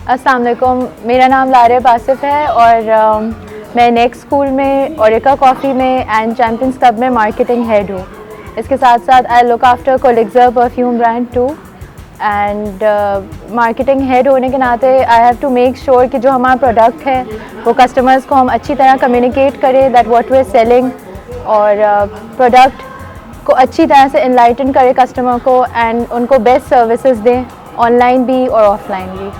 अस्सलाम वालेकुम, मेरा नाम लारिया बासिफ है और मैं नेक्स्ट स्कूल में ओरेका कॉफ़ी में एंड चैम्पियंस क्लब में मार्केटिंग हेड हूँ। इसके साथ साथ आई लुक आफ्टर कोलिग्ज़र perfume brand too and marketing head होने के नाते I have to make sure कि जो हमारा प्रोडक्ट है वो कस्टमर्स को हम अच्छी तरह कम्युनिकेट करें that what we are selling और प्रोडक्ट को अच्छी तरह से इनलाइटन करें कस्टमर को एंड उनको बेस्ट सर्विसेज दें, ऑनलाइन भी और ऑफलाइन भी।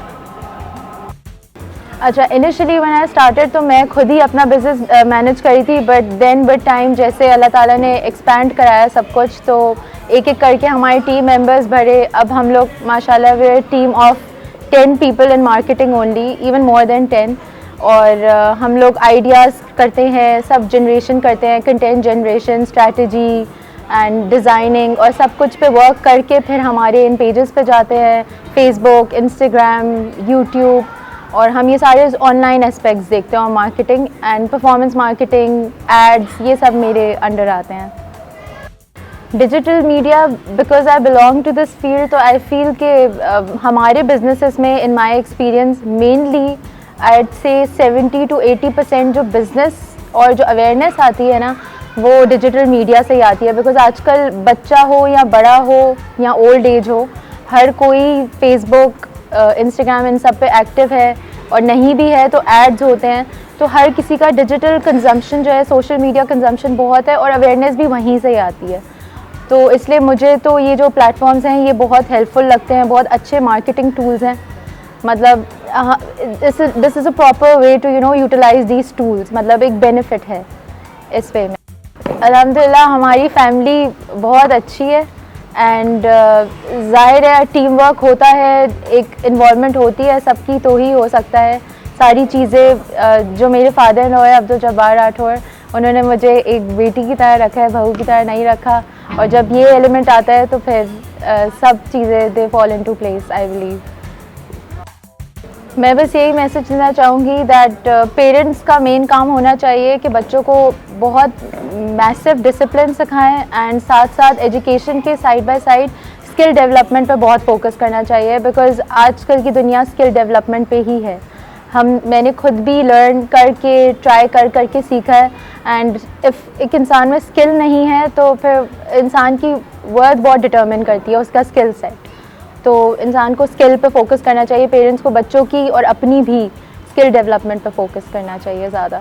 अच्छा, इनिशियली व्हेन आई स्टार्टेड तो मैं खुद ही अपना बिज़नेस मैनेज करी थी, बट देन विद टाइम जैसे अल्लाह ताला ने एक्सपैंड कराया सब कुछ, तो एक एक करके हमारे टीम मेंबर्स बढ़े। अब हम लोग माशाल्लाह we are team of 10 people in marketing only, even more than 10। और हम लोग आइडियाज़ करते हैं, सब जनरेशन करते हैं, content generation, strategy and designing और सब कुछ पे वर्क करके फिर हमारे इन पेजेस पे जाते हैं, फेसबुक, इंस्टाग्राम, यूट्यूब, और हम ये सारे ऑनलाइन एस्पेक्ट्स देखते हैं और marketing and performance marketing, ads, ये सब मेरे अंडर आते हैं। Digital media, because I belong to this field, तो आई फील कि हमारे बिजनेसेस में in my experience mainly I'd say 70 to 80% जो बिज़नेस और जो अवेयरनेस आती है ना, वो डिजिटल मीडिया से ही आती है। बिकॉज आजकल बच्चा हो या बड़ा हो या ओल्ड एज हो, हर कोई फेसबुक, इंस्टाग्राम इन सब पे एक्टिव है, और नहीं भी है तो एड्स होते हैं। तो हर किसी का डिजिटल कंजम्पशन जो है, सोशल मीडिया कंजम्पशन बहुत है और अवेयरनेस भी वहीं से ही आती है। तो इसलिए मुझे तो ये जो प्लेटफॉर्म्स हैं ये बहुत हेल्पफुल लगते हैं, बहुत अच्छे मार्केटिंग टूल्स हैं। मतलब this is a proper way to utilise these tools, मतलब एक बेनिफिट है इस वे में। अल्हम्दुलिल्लाह हमारी फैमिली बहुत अच्छी है एंड ज़ाहिर है टीम वर्क होता है, एक इन्वॉल्वमेंट होती है सबकी, तो ही हो सकता है सारी चीज़ें। जो मेरे फादर इन लॉ है अब्दुल जब्बार राठौर, उन्होंने मुझे एक बेटी की तरह रखा है, बहू की तरह नहीं रखा, और जब ये एलिमेंट आता है तो फिर सब चीज़ें they fall into place, I believe. मैं बस यही मैसेज देना चाहूँगी दैट पेरेंट्स का मेन काम होना चाहिए कि बच्चों को बहुत मैसिव डिसिप्लिन सिखाएं एंड साथ साथ एजुकेशन के side by side skill development पे बहुत फोकस करना चाहिए। बिकॉज़ आजकल की दुनिया स्किल डेवलपमेंट पे ही है। मैंने खुद भी लर्न करके, ट्राई करके सीखा है एंड इफ़ एक इंसान में स्किल नहीं है तो फिर इंसान की वर्थ बहुत डिटर्मिन करती है उसका स्किल सेट। तो इंसान को स्किल पे फोकस करना चाहिए, पेरेंट्स को बच्चों की और अपनी भी स्किल डेवलपमेंट पे फोकस करना चाहिए ज़्यादा।